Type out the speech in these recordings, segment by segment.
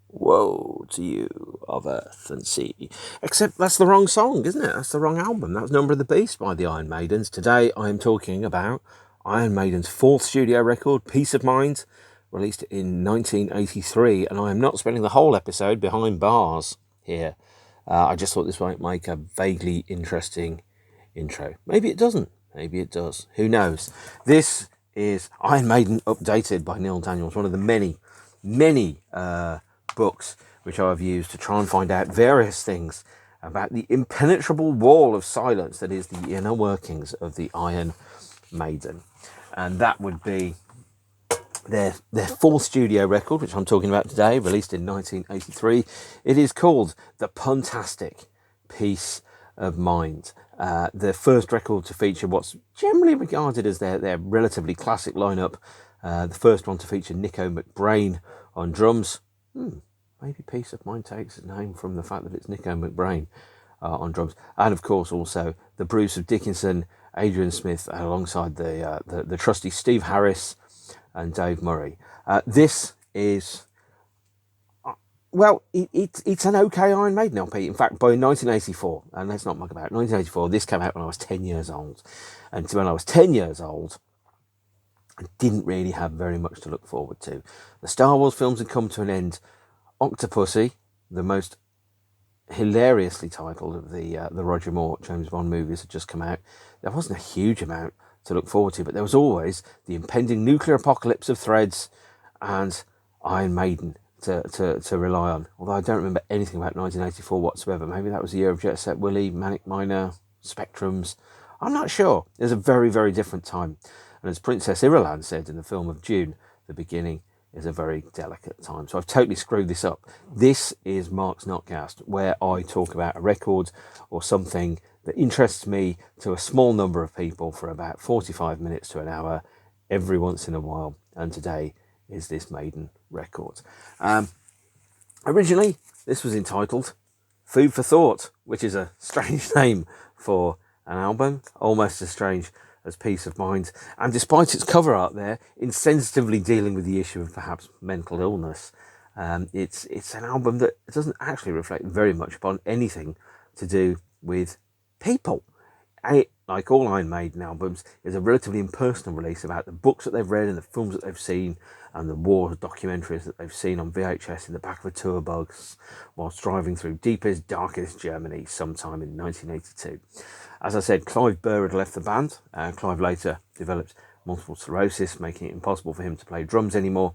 Woe to you of earth and sea. Except that's the wrong song, isn't it? That's the wrong album. That was Number of the Beast by the Iron Maidens. Today I am talking about Iron Maiden's fourth studio record, Peace of Mind, released in 1983. And I am not spending the whole episode behind bars here. I just thought this might make a vaguely interesting intro. Maybe it doesn't. Maybe it does. Who knows? This is Iron Maiden Updated by Neil Daniels, one of the many books which I've used to try and find out various things about the impenetrable wall of silence that is the inner workings of the Iron Maiden. And that would be their fourth studio record, which I'm talking about today, released in 1983. It is called The Puntastic Peace of Mind. The first record to feature what's generally regarded as their relatively classic lineup. The first one to feature Nicko McBrain on drums. Maybe Peace of Mind takes its name from the fact that it's Nicko McBrain on drums. And of course also the Bruce of Dickinson, Adrian Smith, alongside the trusty Steve Harris and Dave Murray. This is, well, it's an okay Iron Maiden LP. In fact, by 1984, and let's not muck about, 1984, this came out when I was 10 years old. And when I was 10 years old, I didn't really have very much to look forward to. The Star Wars films had come to an end. Octopussy, the most hilariously titled of the Roger Moore James Bond movies, had just come out. There wasn't a huge amount to look forward to, but there was always the impending nuclear apocalypse of Threads and Iron Maiden to rely on. Although I don't remember anything about 1984 whatsoever. Maybe that was the year of Jet Set Willy, Manic Miner, Spectrums. I'm not sure. It was a very, very different time. And as Princess Irulan said in the film of Dune, the beginning is a very delicate time. So I've totally screwed this up. This is Mark's NOTCAST, where I talk about a record or something that interests me to a small number of people for about 45 minutes to an hour every once in a while. And today is this Maiden record. Originally, this was entitled Food for Thought, which is a strange name for an album, almost as strange as Peace of Mind, and despite its cover art there, insensitively dealing with the issue of perhaps mental illness, it's an album that doesn't actually reflect very much upon anything to do with people. It, like all Iron Maiden albums, is a relatively impersonal release about the books that they've read and the films that they've seen and the war documentaries that they've seen on VHS in the back of a tour bus whilst driving through deepest, darkest Germany sometime in 1982. As I said, Clive Burr had left the band. Clive later developed multiple sclerosis, making it impossible for him to play drums anymore,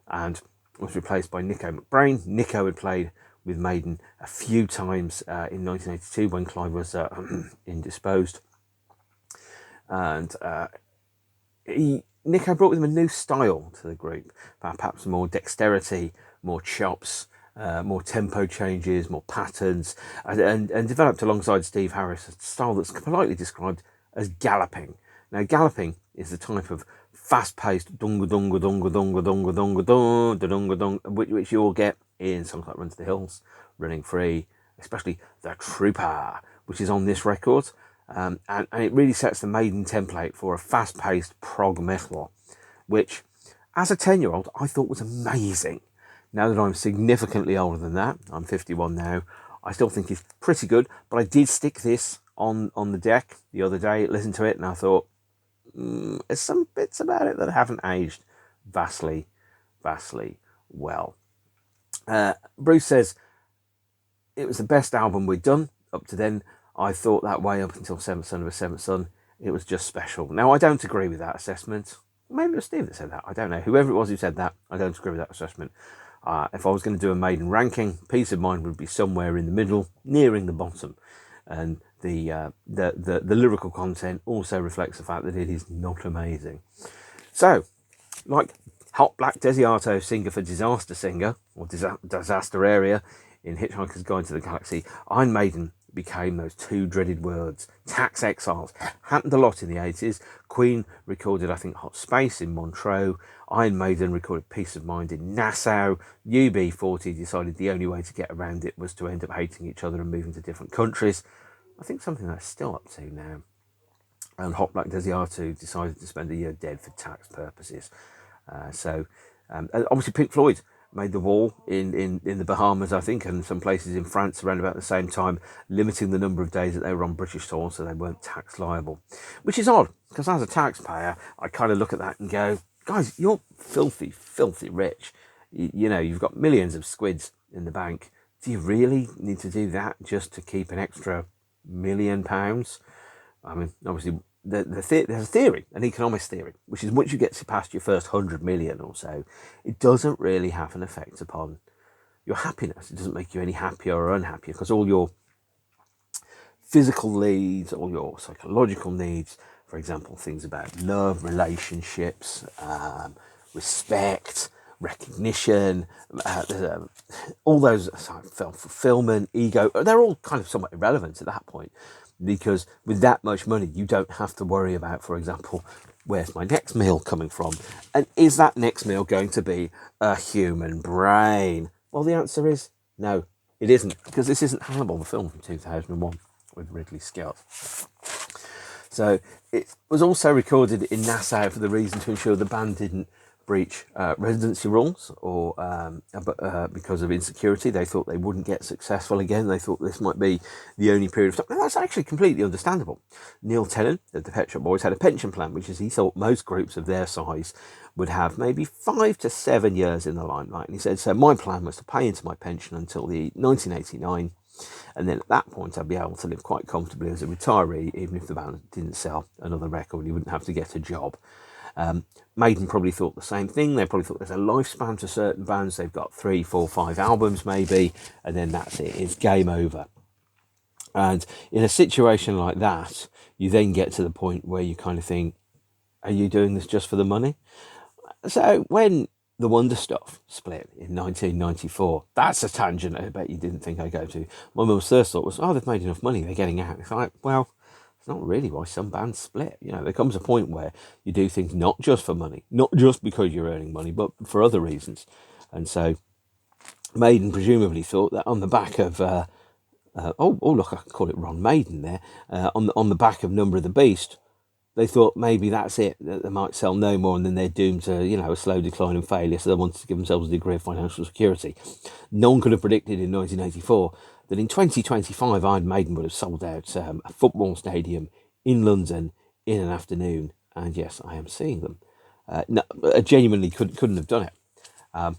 and was replaced by Nicko McBrain. Nicko had played with Maiden a few times in 1982 when Clive was indisposed. And Nicko brought with him a new style to the group, perhaps more dexterity, more chops, more tempo changes, more patterns, and developed alongside Steve Harris a style that's politely described as galloping. Now, galloping is the type of fast-paced dunga dunga dunga dunga dunga dunga dunga dunga dunga which you'll get in songs like Run to the Hills, Running Free, especially The Trooper, which is on this record. And it really sets the Maiden template for a fast-paced prog metal, which, as a 10-year-old, I thought was amazing. Now that I'm significantly older than that, I'm 51 now, I still think it's pretty good, but I did stick this on the deck the other day, listened to it, and I thought, there's some bits about it that haven't aged vastly well. Bruce says, it was the best album we'd done up to then. I thought that way up until Seventh Son of a Seventh Son. It was just special. Now, I don't agree with that assessment. Maybe it was Steve that said that. I don't know. Whoever it was who said that, I don't agree with that assessment. If I was going to do a Maiden ranking, Peace of Mind would be somewhere in the middle, nearing the bottom. And the lyrical content also reflects the fact that it is not amazing. So, like Hot Black Desiato singer for Disaster Singer, or Disaster Area in Hitchhiker's Guide to the Galaxy, Iron Maiden became those two dreaded words, tax exiles. Happened a lot in the 80s. Queen recorded, I think, Hot Space in Montreux. Iron Maiden recorded Peace of Mind in Nassau. UB40 decided the only way to get around it was to end up hating each other and moving to different countries. I think something that's still up to now. And Hot Black Desiato decided to spend a year dead for tax purposes. Obviously Pink Floyd made the wall in the Bahamas, I think, and some places in France around about the same time, limiting the number of days that they were on British soil so they weren't tax liable. Which is odd, because as a taxpayer, I kind of look at that and go, guys, you're filthy, filthy rich. You know, you've got millions of squids in the bank. Do you really need to do that just to keep an extra £1,000,000? I mean, obviously, there's a theory, an economics theory, which is once you get past your first 100 million or so, it doesn't really have an effect upon your happiness. It doesn't make you any happier or unhappier, because all your physical needs, all your psychological needs, for example, things about love, relationships, respect, recognition, all those, fulfillment, ego, they're all kind of somewhat irrelevant at that point, because with that much money, you don't have to worry about, for example, where's my next meal coming from? And is that next meal going to be a human brain? Well, the answer is no, it isn't, because this isn't Hannibal, the film from 2001 with Ridley Scott. So it was also recorded in Nassau for the reason to ensure the band didn't breach residency rules, or because of insecurity. They thought they wouldn't get successful again. They thought this might be the only period of time. Now, that's actually completely understandable. Neil Tennant of the Pet Shop Boys had a pension plan, which is he thought most groups of their size would have maybe 5 to 7 years in the limelight. And he said, so my plan was to pay into my pension until the 1989. And then at that point, I'd be able to live quite comfortably as a retiree, even if the band didn't sell another record. You wouldn't have to get a job. Maiden probably thought the same thing. They probably thought there's a lifespan to certain bands. They've got 3, 4, 5 albums maybe, and then that's it. It's game over. And in a situation like that, you then get to the point where you kind of think, are you doing this just for the money? So when the Wonder Stuff split in 1994, that's a tangent I bet you didn't think I'd go to. My mum's first thought was, oh, they've made enough money, they're getting out. It's like, well, it's not really why some bands split. You know, there comes a point where you do things not just for money, not just because you're earning money, but for other reasons. And so Maiden presumably thought that on the back of, look, I can call it Ron Maiden there, on the back of Number of the Beast, they thought maybe that's it, that they might sell no more and then they're doomed to, a slow decline and failure, so they wanted to give themselves a degree of financial security. No one could have predicted in 1984 that in 2025 Iron Maiden would have sold out a football stadium in London in an afternoon, and yes, I am seeing them. No, I genuinely couldn't have done it.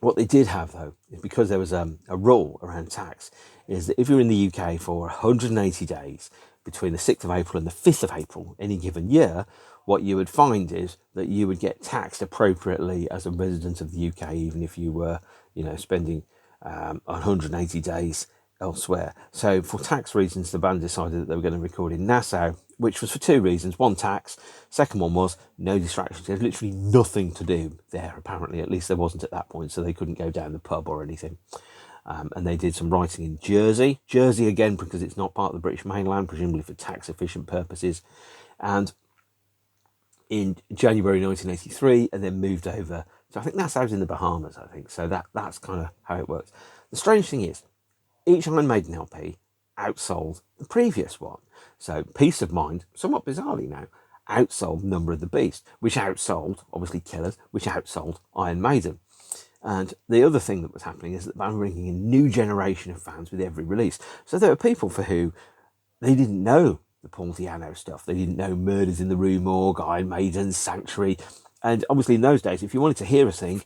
What they did have, though, is because there was a rule around tax, is that if you're in the UK for 180 days, between the 6th of April and the 5th of April any given year, what you would find is that you would get taxed appropriately as a resident of the UK, even if you were, spending 180 days elsewhere. So for tax reasons, the band decided that they were going to record in Nassau, which was for 2 reasons. One, tax. Second one was no distractions. There's literally nothing to do there, apparently. At least there wasn't at that point, so they couldn't go down the pub or anything. And they did some writing in Jersey. Jersey, again, because it's not part of the British mainland, presumably for tax-efficient purposes. And in January 1983, and then moved over. So I think Nassau's in the Bahamas, I think. So that's kind of how it works. The strange thing is, each Iron Maiden LP outsold the previous one. So Peace of Mind, somewhat bizarrely now, outsold Number of the Beast, which outsold, obviously Killers, which outsold Iron Maiden. And the other thing that was happening is that the band were bringing a new generation of fans with every release. So there were people for who they didn't know the Paul Di'Anno stuff. They didn't know Murders in the Rue Morgue, Iron Maiden, Sanctuary. And obviously in those days, if you wanted to hear a thing,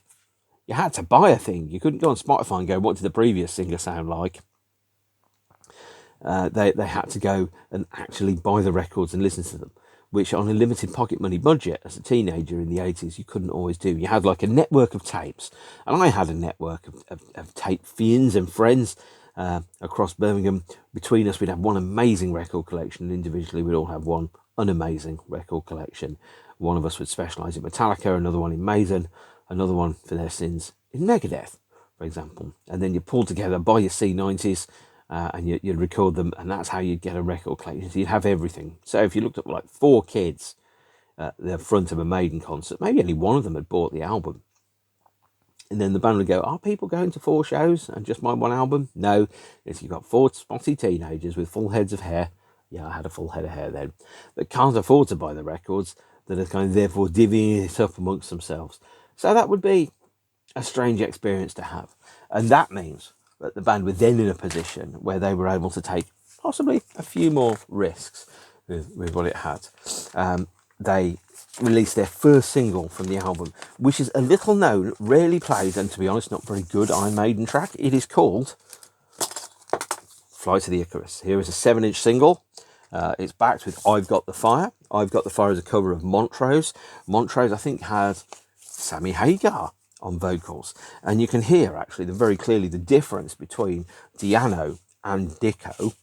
you had to buy a thing. You couldn't go on Spotify and go, what did the previous singer sound like? They had to go and actually buy the records and listen to them, which on a limited pocket money budget as a teenager in the 80s, you couldn't always do. You had like a network of tapes, and I had a network of tape fiends and friends across Birmingham. Between us, we'd have one amazing record collection, and individually we'd all have one unamazing record collection. One of us would specialise in Metallica, another one in Maiden, another one for their sins in Megadeth, for example. And then you pull together, buy your C90s, and you'd record them, and that's how you'd get a record collection. So you'd have everything. So if you looked at like 4 kids at the front of a Maiden concert, maybe only one of them had bought the album. And then the band would go, are people going to 4 shows and just buy 1 album? No. If you've got 4 spotty teenagers with full heads of hair, yeah, I had a full head of hair then, that can't afford to buy the records, that are kind of therefore divvying it up amongst themselves. So that would be a strange experience to have. And that means that the band were then in a position where they were able to take possibly a few more risks with what it had. They released their first single from the album, which is a little known, rarely played, and to be honest, not very good Iron Maiden track. It is called Fly to the Icarus. Here is a 7-inch single. It's backed with I've Got the Fire. I've Got the Fire is a cover of Montrose. Montrose, I think, had Sammy Hagar on vocals. And you can hear, actually, very clearly the difference between Di'Anno and Dicko.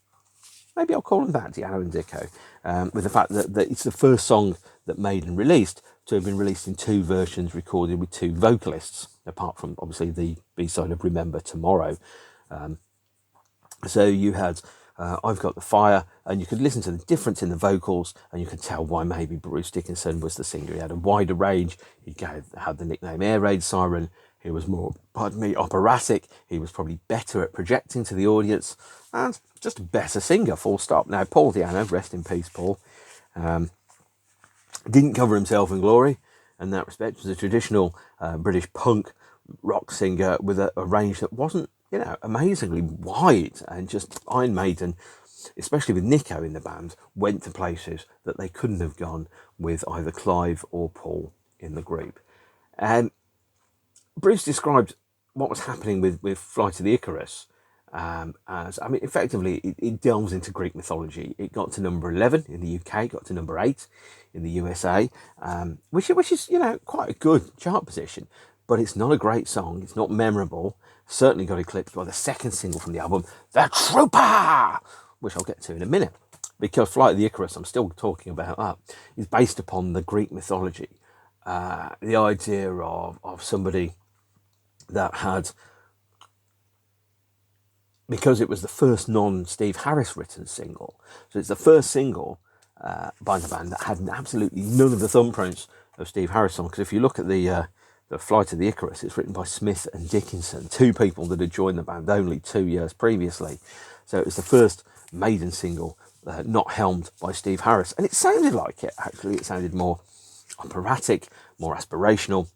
Maybe I'll call them that, Di'Anno and Dicko, with the fact that it's the first song that Maiden released to have been released in 2 versions recorded with 2 vocalists, apart from, obviously, the B-side of Remember Tomorrow. So you had I've Got the Fire, and you could listen to the difference in the vocals, and you could tell why maybe Bruce Dickinson was the singer. He had a wider range. He had the nickname Air Raid Siren. He was more, operatic. He was probably better at projecting to the audience, and just a better singer, full stop. Now, Paul Di'Anno, rest in peace, Paul, didn't cover himself in glory in that respect. He was a traditional British punk rock singer with a range that wasn't, amazingly wide, and just Iron Maiden, especially with Nicko in the band, went to places that they couldn't have gone with either Clive or Paul in the group. Bruce described what was happening with Fly to the Icarus as, effectively, it delves into Greek mythology. It got to number 11 in the UK, got to number 8 in the USA, which is, quite a good chart position, but it's not a great song. It's not memorable. Certainly got eclipsed by the second single from the album, The Trooper, which I'll get to in a minute, because Flight of the Icarus, I'm still talking about that, is based upon the Greek mythology. The idea of somebody that had, because it was the first non-Steve Harris written single, so it's the first single by the band that had absolutely none of the thumbprints of Steve Harris on, because if you look at the Flight of the Icarus, it's written by Smith and Dickinson, 2 people that had joined the band only 2 years previously. So it was the first Maiden single not helmed by Steve Harris. And it sounded like it, actually. It sounded more operatic, more aspirational.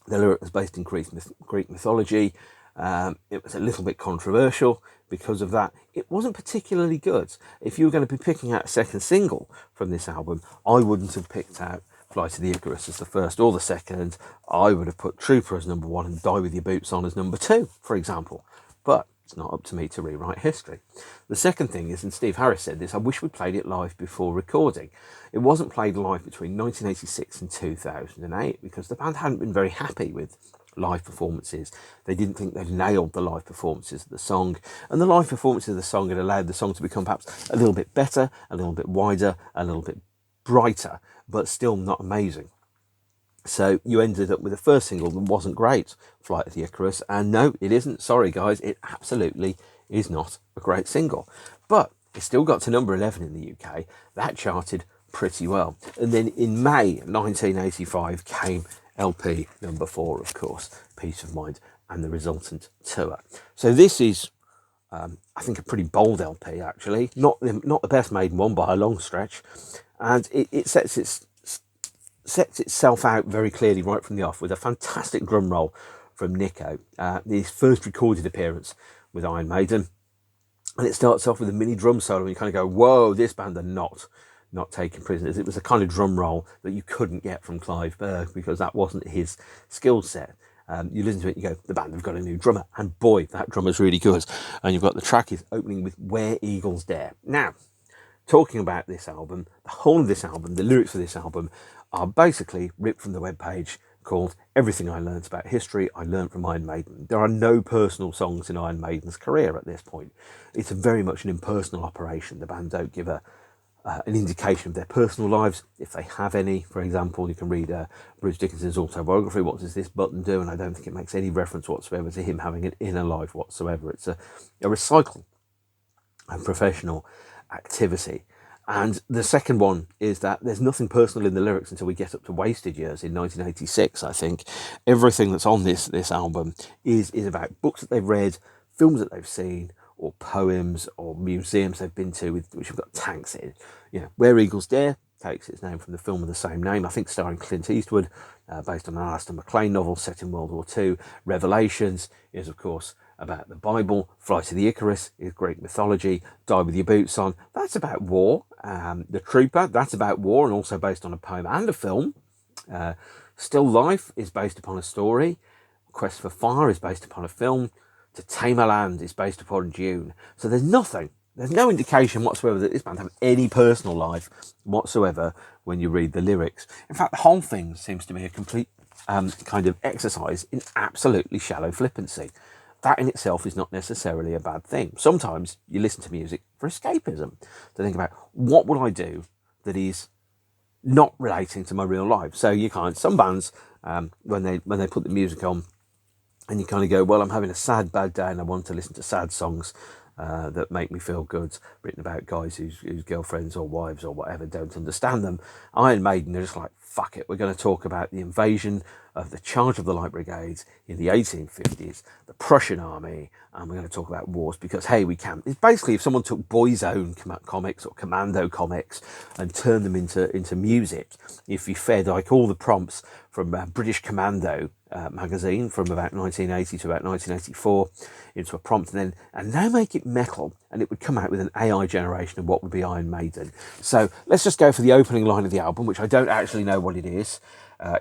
The lyric was based in Greek mythology. It was a little bit controversial because of that. It wasn't particularly good. If you were going to be picking out a second single from this album, I wouldn't have picked out Fly to the Icarus as the first or the second. I would have put Trooper as number 1 and Die With Your Boots On as number 2, for example. But it's not up to me to rewrite history. The second thing is, and Steve Harris said this, I wish we played it live before recording. It wasn't played live between 1986 and 2008 because the band hadn't been very happy with live performances. They didn't think they'd nailed the live performances of the song, and the live performances of the song had allowed the song to become perhaps a little bit better, a little bit wider, a little bit brighter, but still not amazing. So you ended up with a first single that wasn't great, Flight of the Icarus, and no, it isn't. Sorry guys, it absolutely is not a great single. But it still got to number 11 in the UK. That charted pretty well. And then in May 1985 came LP number 4, of course, Peace of Mind, and the resultant tour. So this is, I think, a pretty bold LP, actually. Not the best Maiden one by a long stretch. And it sets itself out very clearly right from the off with a fantastic drum roll from Nicko, his first recorded appearance with Iron Maiden. And it starts off with a mini drum solo, and you kind of go, whoa, this band are not taking prisoners. It was a kind of drum roll that you couldn't get from Clive Berg because that wasn't his skill set. You listen to it, you go, the band have got a new drummer, and boy, that drummer's really good. And you've got the track is opening with Where Eagles Dare. Now, talking about this album, the whole of this album, the lyrics for this album are basically ripped from the webpage called Everything I Learned About History, I Learned from Iron Maiden. There are no personal songs in Iron Maiden's career at this point. It's very much an impersonal operation. The band don't give an indication of their personal lives, if they have any. For example, you can read Bruce Dickinson's autobiography, What Does This Button Do? And I don't think it makes any reference whatsoever to him having an inner life whatsoever. It's a recycle of professional activity. And the second one is that there's nothing personal in the lyrics until we get up to Wasted Years in 1986, I think. Everything that's on this album is about books that they've read, films that they've seen, or poems or museums they've been to which have got tanks in. Where Eagles Dare, takes its name from the film of the same name, I think starring Clint Eastwood, based on an Alistair MacLean novel set in World War II. Revelations is, of course, about the Bible. Flight of the Icarus is Greek mythology. Die with your boots on, that's about war. The Trooper, that's about war and also based on a poem and a film. Still Life is based upon a story. Quest for Fire is based upon a film. To Tame a Land is based upon Dune. So there's no indication whatsoever that this band have any personal life whatsoever when you read the lyrics. In fact, the whole thing seems to be a complete kind of exercise in absolutely shallow flippancy. That in itself is not necessarily a bad thing. Sometimes you listen to music for escapism, to think about what would I do that is not relating to my real life. So you kind of, some bands, when they put the music on, and you kind of go, well, I'm having a sad, bad day and I want to listen to sad songs that make me feel good, written about guys whose girlfriends or wives or whatever don't understand them. Iron Maiden are just like, fuck it, we're going to talk about the invasion of the Charge of the Light Brigades in the 1850s, the Prussian army, and we're going to talk about wars because, hey, we can. It's basically if someone took Boy's Own comics or Commando comics and turned them into music, if you fed like all the prompts from British Commando magazine from about 1980 to about 1984 into a prompt and now make it metal, and it would come out with an AI generation of what would be Iron Maiden. So let's just go for the opening line of the album, which I don't actually know what it is.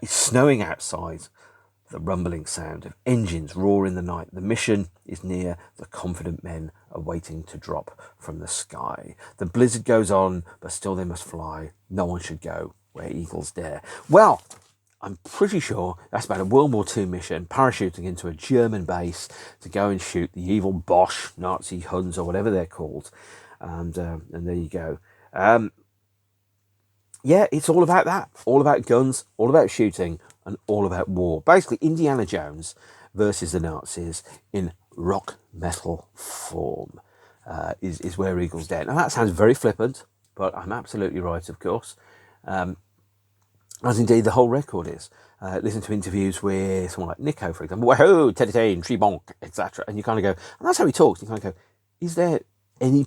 It's snowing outside, the rumbling sound of engines roar in the night. The mission is near, the confident men are waiting to drop from the sky. The blizzard goes on, but still they must fly. No one should go where eagles dare. Well, I'm pretty sure that's about a World War II mission, parachuting into a German base to go and shoot the evil Bosch, Nazi Huns, or whatever they're called. And there you go. Yeah, it's all about that. All about guns, all about shooting, and all about war. Basically, Indiana Jones versus the Nazis in rock metal form is where Eagles Dare. Now, that sounds very flippant, but I'm absolutely right, of course. As indeed the whole record is. Listen to interviews with someone like Nicko, for example. Wahoo, Teddy, Tree Bonk, etc. And you kind of go, and that's how he talks. You kind of go, is there any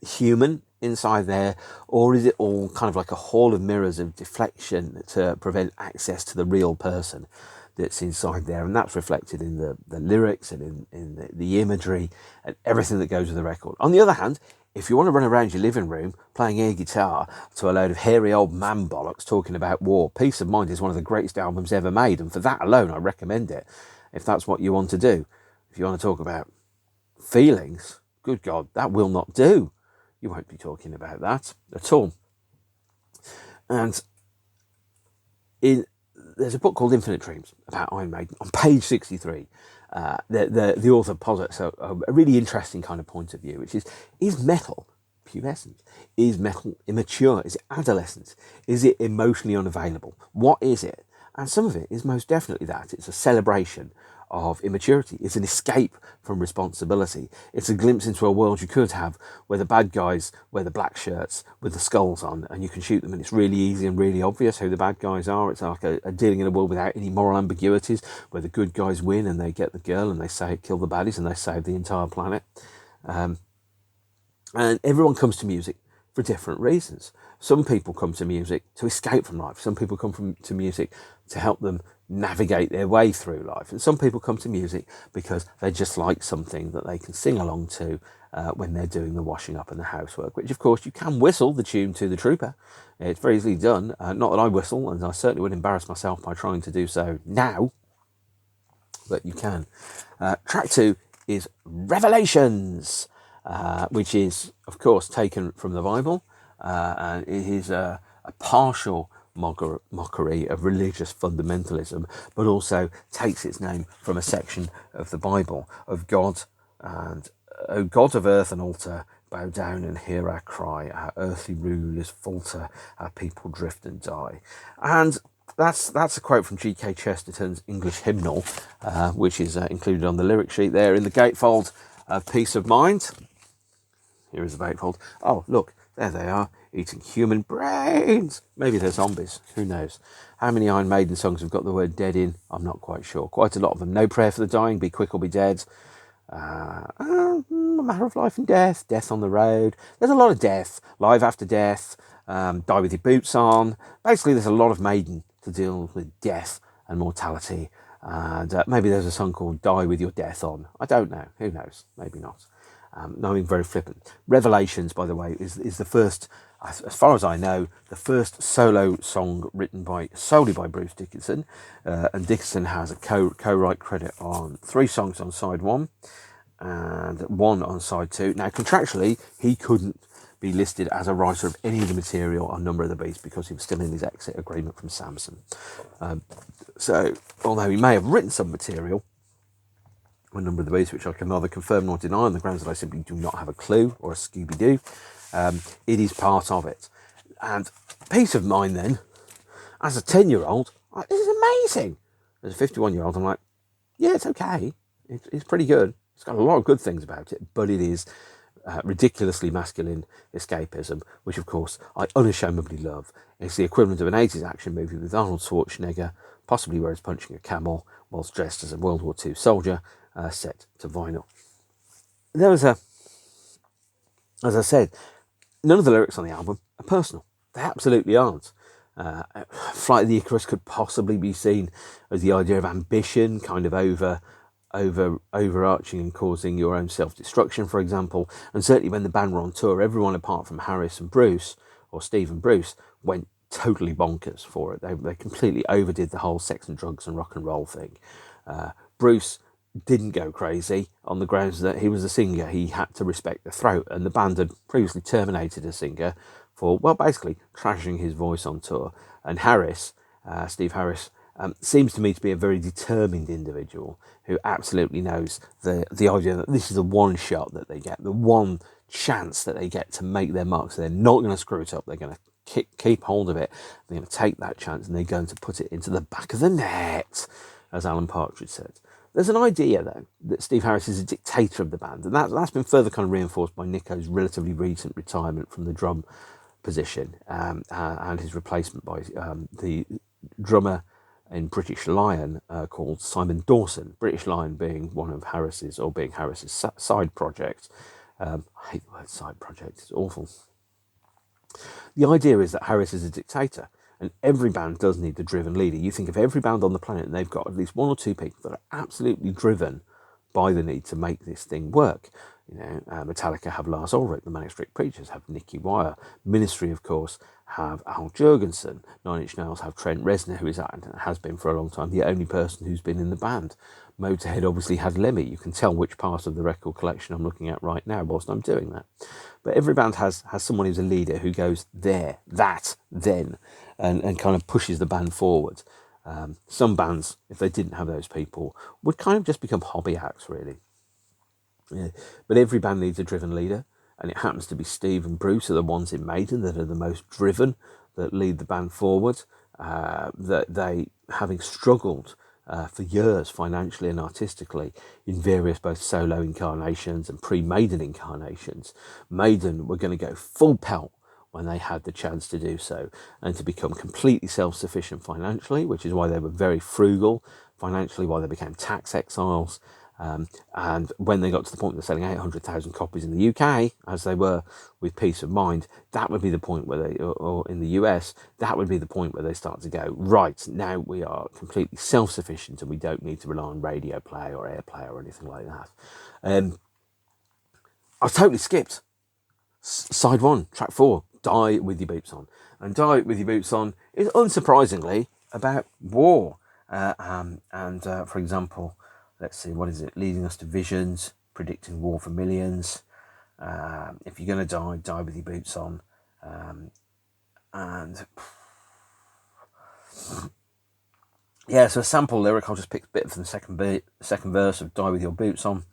human inside there, or is it all kind of like a hall of mirrors of deflection to prevent access to the real person that's inside there? And that's reflected in the lyrics and in the imagery and everything that goes with the record. On the other hand, if you want to run around your living room playing air guitar to a load of hairy old man bollocks talking about war, Peace of Mind is one of the greatest albums ever made, and for that alone I recommend it, if that's what you want to do. If you want to talk about feelings, good God, that will not do. You won't be talking about that at all. And there's a book called Infinite Dreams about Iron Maiden. On page 63, the author posits a really interesting kind of point of view, which is metal pubescent? Is metal immature? Is it adolescence? Is it emotionally unavailable? What is it? And some of it is most definitely that. It's a celebration of immaturity. It's an escape from responsibility. It's a glimpse into a world you could have where the bad guys wear the black shirts with the skulls on and you can shoot them, and it's really easy and really obvious who the bad guys are. It's like a dealing in a world without any moral ambiguities, where the good guys win and they get the girl and they say kill the baddies and they save the entire planet. And everyone comes to music for different reasons. Some people come to music to escape from life. Some people come to music to help them navigate their way through life. And some people come to music because they just like something that they can sing along to when they're doing the washing up and the housework, which of course you can whistle the tune to the Trooper. It's very easily done. Not that I whistle, and I certainly would embarrass myself by trying to do so now, but you can. Track 2 is Revelations, which is of course taken from the Bible, and it is a partial mockery of religious fundamentalism, but also takes its name from a section of the Bible of God and O God of earth and altar, bow down and hear our cry. Our earthly rulers falter, our people drift and die. And that's a quote from G.K. Chesterton's English hymnal, which is included on the lyric sheet there in the gatefold of Peace of Mind. Here is the gatefold. Oh, look, there they are, eating human brains. Maybe they're zombies, who knows? How many Iron Maiden songs have got the word dead in? I'm not quite sure. Quite a lot of them. No Prayer for the Dying, Be Quick or Be Dead. A Matter of Life and Death, Death on the Road. There's a lot of death, Live After Death, Die With Your Boots On. Basically, there's a lot of Maiden to deal with death and mortality. And maybe there's a song called Die With Your Death On. I don't know. Who knows? Maybe not. No, I'm being very flippant. Revelations, by the way, is the first, as far as I know, the first solo song written solely by Bruce Dickinson. And Dickinson has a co-write credit on 3 songs on side 1 and 1 on side 2. Now, contractually, he couldn't be listed as a writer of any of the material on Number of the Beast because he was still in his exit agreement from Samson. So, although he may have written some material on Number of the Beast, which I can neither confirm nor deny on the grounds that I simply do not have a clue or a Scooby-Doo, it is part of it. And peace of mind then, as a 10-year-old, this is amazing. As a 51-year-old, I'm like, yeah, it's okay. It's pretty good. It's got a lot of good things about it, but it is ridiculously masculine escapism, which of course I unashamedly love. It's the equivalent of an 80s action movie with Arnold Schwarzenegger, possibly where he's punching a camel whilst dressed as a World War II soldier, set to vinyl. There was as I said, none of the lyrics on the album are personal. They absolutely aren't. Flight of the Icarus could possibly be seen as the idea of ambition, kind of overarching and causing your own self-destruction, for example. And certainly when the band were on tour, everyone apart from Harris and Bruce, or Steve and Bruce, went totally bonkers for it. They completely overdid the whole sex and drugs and rock and roll thing. Bruce didn't go crazy on the grounds that he was a singer. He had to respect the throat, and the band had previously terminated a singer for, well, basically trashing his voice on tour. And Harris, Steve Harris, seems to me to be a very determined individual who absolutely knows the idea that this is the one shot that they get, the one chance that they get to make their mark. So they're not going to screw it up. They're going to keep hold of it. They're going to take that chance and they're going to put it into the back of the net, as Alan Partridge said. There's an idea, though, that Steve Harris is a dictator of the band, and that's been further kind of reinforced by Nicko's relatively recent retirement from the drum position and his replacement by the drummer in British Lion called Simon Dawson. British Lion being Harris's side project. I hate the word side project, it's awful. The idea is that Harris is a dictator, and every band does need a driven leader. You think of every band on the planet and they've got at least 1 or 2 people that are absolutely driven by the need to make this thing work. You know, Metallica have Lars Ulrich, the Manic Street Preachers have Nicky Wire, Ministry, of course, have Al Jurgensen, Nine Inch Nails have Trent Reznor, who has been for a long time the only person who's been in the band. Motorhead obviously had Lemmy. You can tell which part of the record collection I'm looking at right now whilst I'm doing that. But every band has someone who's a leader who goes there, that, then, and kind of pushes the band forward. Some bands, if they didn't have those people, would kind of just become hobby acts, really. Yeah. But every band needs a driven leader, and it happens to be Steve and Bruce are the ones in Maiden that are the most driven, that lead the band forward, that they, having struggled for years financially and artistically in various both solo incarnations and pre-Maiden incarnations, Maiden were going to go full pelt when they had the chance to do so and to become completely self-sufficient financially, which is why they were very frugal financially, why they became tax exiles. And when they got to the point of selling 800,000 copies in the UK, as they were with Peace of Mind, that would be the point where they, or in the US, that would be the point where they start to go, right, now we are completely self-sufficient and we don't need to rely on radio play or airplay or anything like that. I totally skipped side 1, track 4, Die With Your Boots On. And Die With Your Boots On is unsurprisingly about war. For example, let's see, what is it? Leading us to visions, predicting war for millions. If you're going to die with your boots on. Yeah, so a sample lyric, I'll just pick a bit from the second verse of Die With Your Boots On.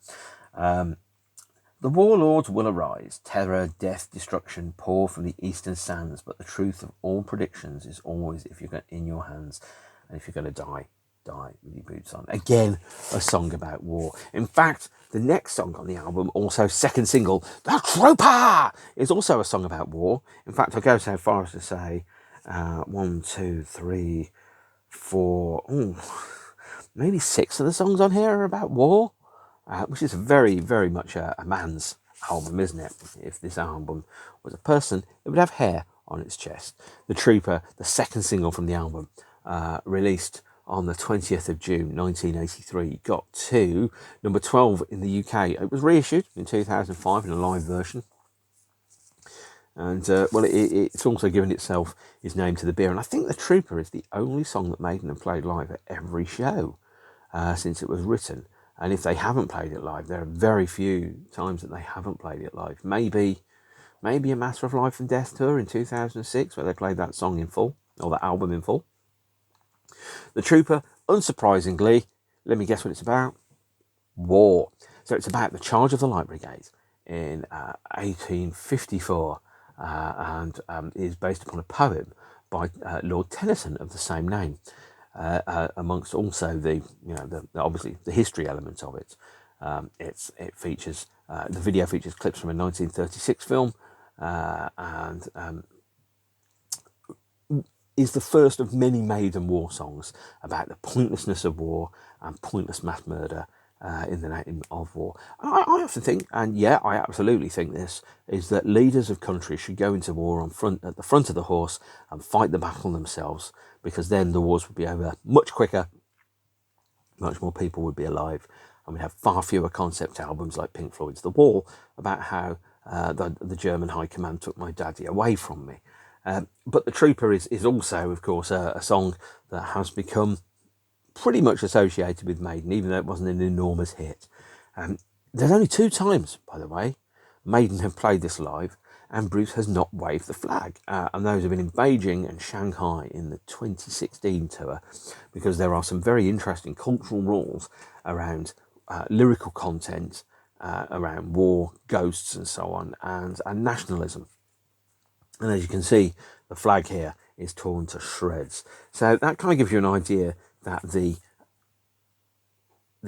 The warlords will arise, terror, death, destruction pour from the eastern sands, but the truth of all predictions is always if you're in your hands, and if you're going to die with your boots on. Again, a song about war. In fact, the next song on the album, also second single, The Trooper, is also a song about war. In fact, I go so far as to say 1, 2, 3, 4, maybe 6 of the songs on here are about war. which is very, very much a man's album, isn't it? If this album was a person, it would have hair on its chest. The Trooper, the second single from the album, released on the 20th of June 1983, got to number 12 in the UK. It was reissued in 2005 in a live version. And, it's also given itself its name to the beer. And I think The Trooper is the only song that Maiden have played live at every show since it was written. And if they haven't played it live, there are very few times that they haven't played it live. Maybe a Matter of Life and Death tour in 2006, where they played that song in full, or that album in full. The Trooper, unsurprisingly, let me guess what it's about. War. So it's about the charge of the Light Brigade in 1854, and is based upon a poem by Lord Tennyson of the same name. Amongst also obviously the history element of it. It features the video features clips from a 1936 film, and is the first of many Maiden war songs about the pointlessness of war and pointless mass murder in the name of war. I often think, and I absolutely think this, is that leaders of countries should go into war at the front of the horse and fight the battle themselves, because then the wars would be over much quicker, much more people would be alive, and we'd have far fewer concept albums like Pink Floyd's The Wall about how the German High Command took my daddy away from me. But The Trooper is also, of course, a song that has become pretty much associated with Maiden, even though it wasn't an enormous hit. There's only 2 times, by the way, Maiden have played this live, and Bruce has not waved the flag. And those have been in Beijing and Shanghai in the 2016 tour, because there are some very interesting cultural rules around lyrical content, around war, ghosts and so on, and nationalism. And as you can see, the flag here is torn to shreds. So that kind of gives you an idea that the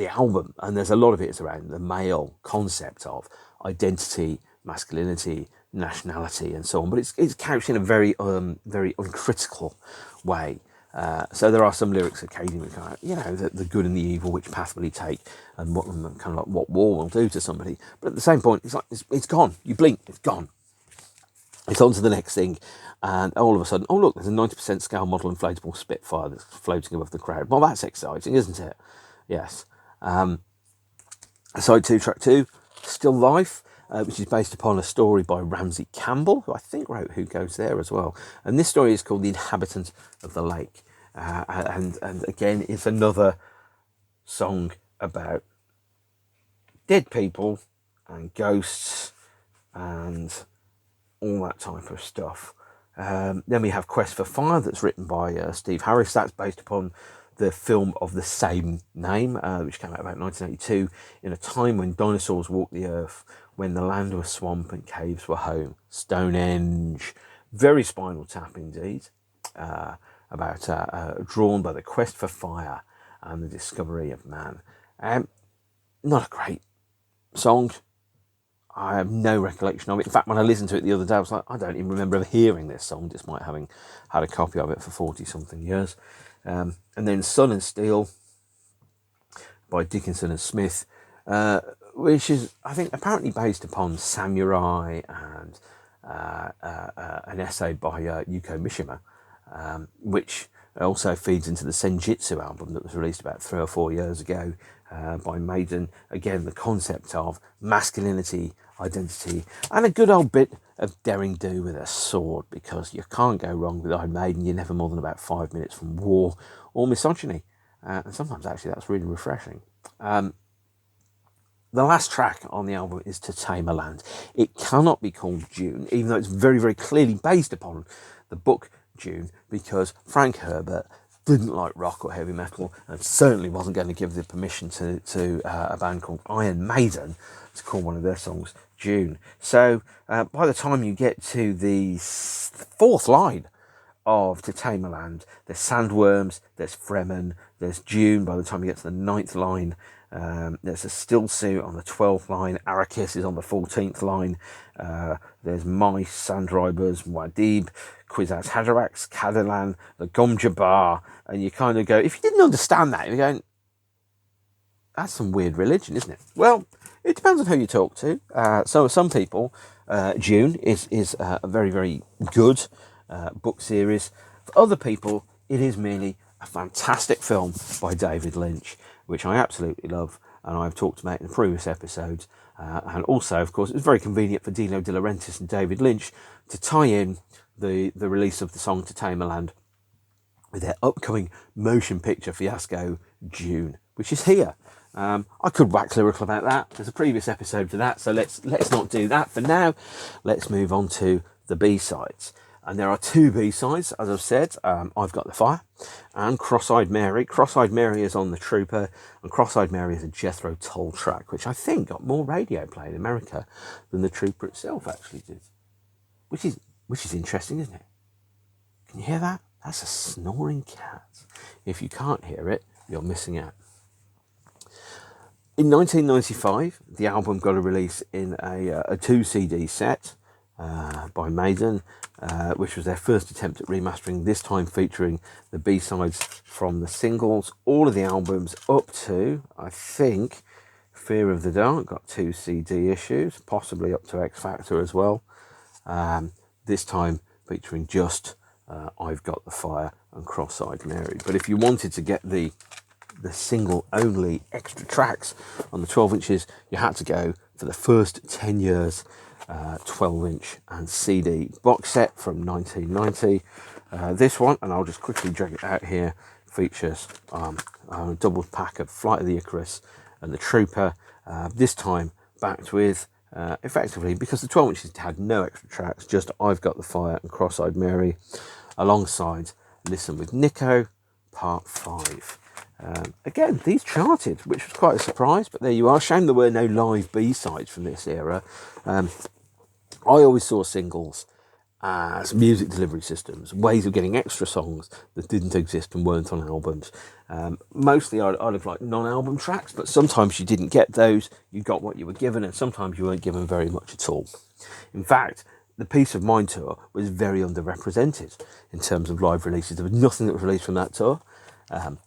album, and there's a lot of it, is around the male concept of identity, masculinity, nationality, and so on. But it's couched in a very uncritical way. So there are some lyrics occasionally, the good and the evil, which path will he take, and what war will do to somebody. But at the same point, it's like it's gone. You blink, it's gone. It's on to the next thing, and all of a sudden, oh look, there's a 90% scale model inflatable Spitfire that's floating above the crowd. Well, that's exciting, isn't it? Yes. Side 2, track 2, Still Life, which is based upon a story by Ramsey Campbell, who I think wrote Who Goes There as well. And this story is called The Inhabitant of the Lake. And again, it's another song about dead people and ghosts and all that type of stuff. Then we have Quest for Fire, that's written by Steve Harris. That's based upon the film of the same name, which came out about 1982, in a time when dinosaurs walked the earth, when the land was swamp and caves were home. Stonehenge. Very Spinal Tap indeed. Drawn by the quest for fire and the discovery of man. Not a great song. I have no recollection of it. In fact, when I listened to it the other day, I was like, I don't even remember ever hearing this song, despite having had a copy of it for 40-something years. And then Sun and Steel by Dickinson and Smith, which is, I think, apparently based upon Samurai and an essay by Yuko Mishima, which also feeds into the Senjutsu album that was released about 3 or 4 years ago by Maiden. Again, the concept of masculinity, identity, and a good old bit of daring do with a sword, because you can't go wrong with Iron Maiden. You're never more than about 5 minutes from war or misogyny. And sometimes, actually, that's really refreshing. The last track on the album is To Tame a Land. It cannot be called Dune, even though it's very, very clearly based upon the book Dune, because Frank Herbert didn't like rock or heavy metal, and certainly wasn't going to give the permission to a band called Iron Maiden to call one of their songs Dune. So by the time you get to the 4th line of To Tame a Land, there's Sandworms, there's Fremen, there's Dune. By the time you get to the 9th line, there's a Still Suit on the 12th line. Arrakis is on the 14th line. There's Mice, Sandribers, Wadib, Kwisatz Haderach, Cadillac, the Gom Jabbar, and you kind of go, if you didn't understand that, you're going, that's some weird religion, isn't it? Well, it depends on who you talk to. So some people, Dune is a very, very good book series. For other people, it is merely a fantastic film by David Lynch, which I absolutely love, and I've talked about in the previous episodes. And also, of course, it's very convenient for Dino De Laurentiis and David Lynch to tie in the release of the song To Tame a Land with their upcoming motion picture fiasco, Dune, which is here. I could wax lyrical about that. There's a previous episode for that, so let's not do that for now. Let's move on to the B-sides. And there are two B-sides, as I've said. I've Got the Fire and Cross-Eyed Mary. Cross-Eyed Mary is on The Trooper, and Cross-Eyed Mary is a Jethro Tull track, which I think got more radio play in America than The Trooper itself actually did. Which is interesting, isn't it? Can you hear that? That's a snoring cat. If you can't hear it, you're missing out. In 1995, the album got a release in a 2 CD set by Maiden, which was their first attempt at remastering, this time featuring the B-sides from the singles. All of the albums up to, I think, Fear of the Dark got 2 CD issues, possibly up to X Factor as well. This time featuring just I've Got the Fire and Cross-Eyed Mary. But if you wanted to get the single only extra tracks on the 12 inches, you had to go for the first 10 years 12 inch and CD box set from 1990. This one, and I'll just quickly drag it out here, features a double pack of Flight of the Icarus and The Trooper, this time backed with effectively, because the 12 inches had no extra tracks, just I've Got the Fire and Cross-Eyed Mary, alongside Listen with Nicko Part 5. Again, these charted, which was quite a surprise, but there you are. Shame there were no live B-sides from this era. I always saw singles as music delivery systems, ways of getting extra songs that didn't exist and weren't on albums. Mostly I'd have liked non-album tracks, but sometimes you didn't get those. You got what you were given, and sometimes you weren't given very much at all. In fact, the Peace of Mind tour was very underrepresented in terms of live releases. There was nothing that was released from that tour.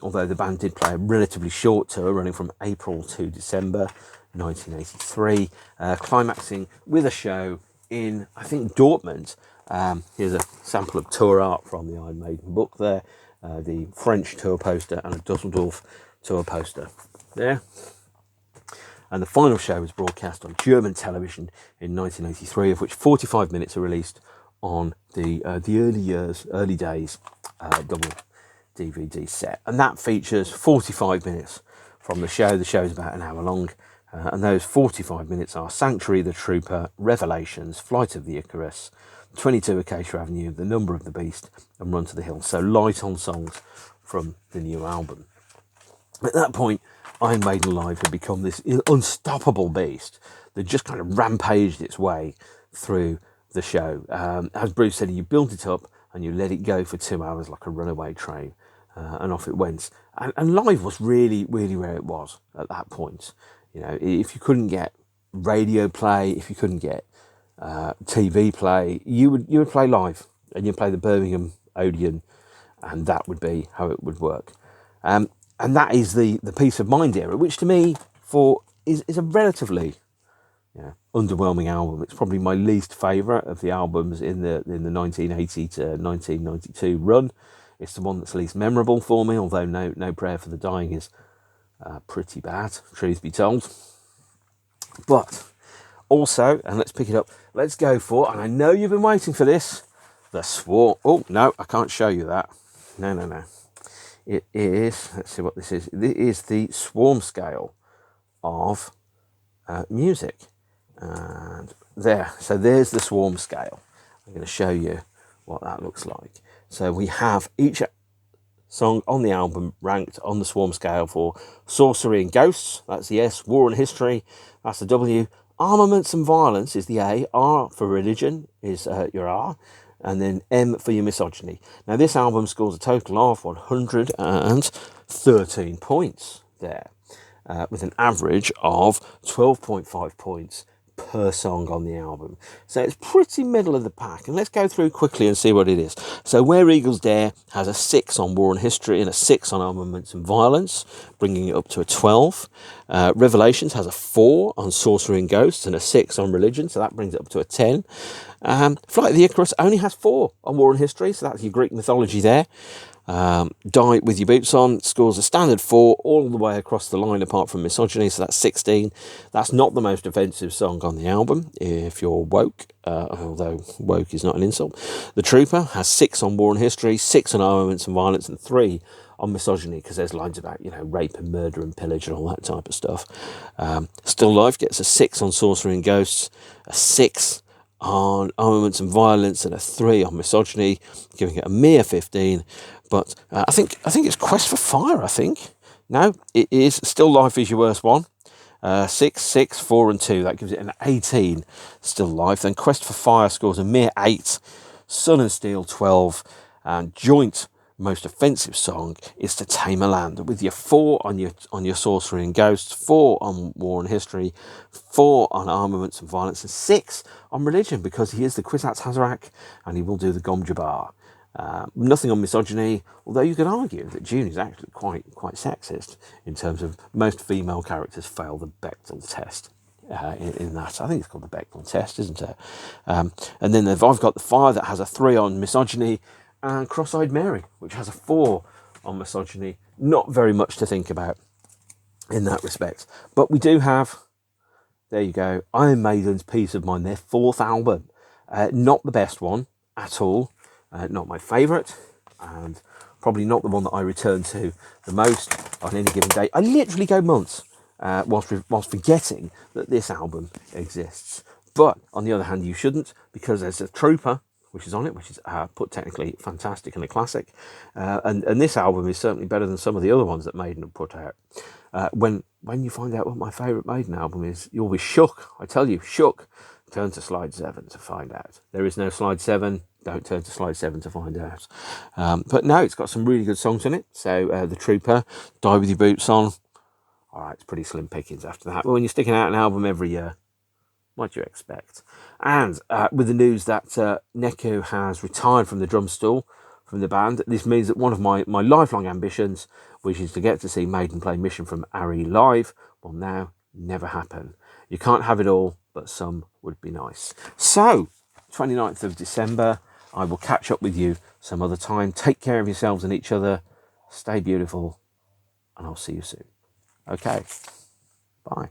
Although the band did play a relatively short tour running from April to December 1983, climaxing with a show in, I think, Dortmund. Here's a sample of tour art from the Iron Maiden book there, the French tour poster and a Dusseldorf tour poster there. And the final show was broadcast on German television in 1983, of which 45 minutes are released on the early days double DVD set, and that features 45 minutes from the show. The show is about an hour long, and those 45 minutes are Sanctuary, The Trooper, Revelations, Flight of the Icarus, 22 Acacia Avenue, The Number of the Beast, and Run to the Hills. So light on songs from the new album. At that point, Iron Maiden Live had become this unstoppable beast that just kind of rampaged its way through the show. As Bruce said, you built it up and you let it go for 2 hours like a runaway train. And off it went. And live was really, really where it was at that point. You know, if you couldn't get radio play, if you couldn't get TV play, you would play live, and you'd play the Birmingham Odeon, and that would be how it would work. And that is the Peace of Mind era, which to me is a relatively underwhelming album. It's probably my least favourite of the albums in the 1980 to 1992 run. It's the one that's least memorable for me, although No Prayer for the Dying is pretty bad, truth be told. But also, and let's pick it up, let's go for, and I know you've been waiting for this, the Swarm. Oh, no, I can't show you that. No. It is, let's see what this is. It is the Swarm scale of music. And there, so there's the Swarm scale. I'm going to show you what that looks like. So we have each song on the album ranked on the Swarm scale for Sorcery and Ghosts, that's the S. War and History, that's the W. Armaments and Violence is the A. R for Religion is your R. And then M for your Misogyny. Now this album scores a total of 113 points there, with an average of 12.5 points per song on the album. So it's pretty middle of the pack. And let's go through quickly and see what it is. So Where Eagles Dare has a 6 on War and History and a 6 on Armaments and Violence, bringing it up to a 12. Revelations has a 4 on Sorcery and Ghosts and a 6 on Religion, so that brings it up to a 10. Flight of the Icarus only has 4 on War and History, so that's your Greek mythology there. Die With Your Boots On scores a standard 4 all the way across the line apart from Misogyny, so that's 16. That's not the most offensive song on the album if you're woke, although woke is not an insult. The Trooper has 6 on War and History, 6 on Armaments and Violence, and 3 on Misogyny, because there's lines about, you know, rape and murder and pillage and all that type of stuff. Still Life gets a 6 on Sorcery and Ghosts, a 6 on Armaments and Violence, and a 3 on Misogyny, giving it a mere 15. But I think it's Quest for Fire, I think. No, it is Still Life is your worst one. 6, 6, 4 and 2. That gives it an 18, Still Life. Then Quest for Fire scores a mere 8. Sun and Steel, 12. And joint most offensive song is To Tame a Land, with your 4 on your Sorcery and Ghosts, 4 on War and History, 4 on Armaments and Violence, and 6 on Religion, because he is the Kwisatz Haderach and he will do the Gom Jabbar. Nothing on Misogyny, although you could argue that June is actually quite sexist in terms of most female characters fail the Bechdel test. In that, I think it's called the Bechdel test, isn't it? And then I've got The Fire that has a 3 on Misogyny, and Cross-Eyed Mary, which has a 4 on Misogyny. Not very much to think about in that respect. But we do have, there you go, Iron Maiden's Peace of Mind, their 4th album. Not the best one at all. Not my favourite, and probably not the one that I return to the most on any given day. I literally go months whilst forgetting that this album exists. But on the other hand, you shouldn't, because there's a Trooper which is on it, which is put technically fantastic and a classic. And this album is certainly better than some of the other ones that Maiden have put out. When you find out what my favourite Maiden album is, you'll be shook. I tell you, shook. Turn to slide 7 to find out. There is no slide 7. Don't turn to slide 7 to find out. But no, it's got some really good songs in it. So The Trooper, Die With Your Boots On. All right, it's pretty slim pickings after that. But when you're sticking out an album every year, what do you expect? And with the news that Nicko has retired from the drum stool, from the band, this means that one of my lifelong ambitions, which is to get to see Maiden play Mission from Ari live, will now never happen. You can't have it all, but some would be nice. So, 29th of December, I will catch up with you some other time. Take care of yourselves and each other. Stay beautiful, and I'll see you soon. Okay, bye.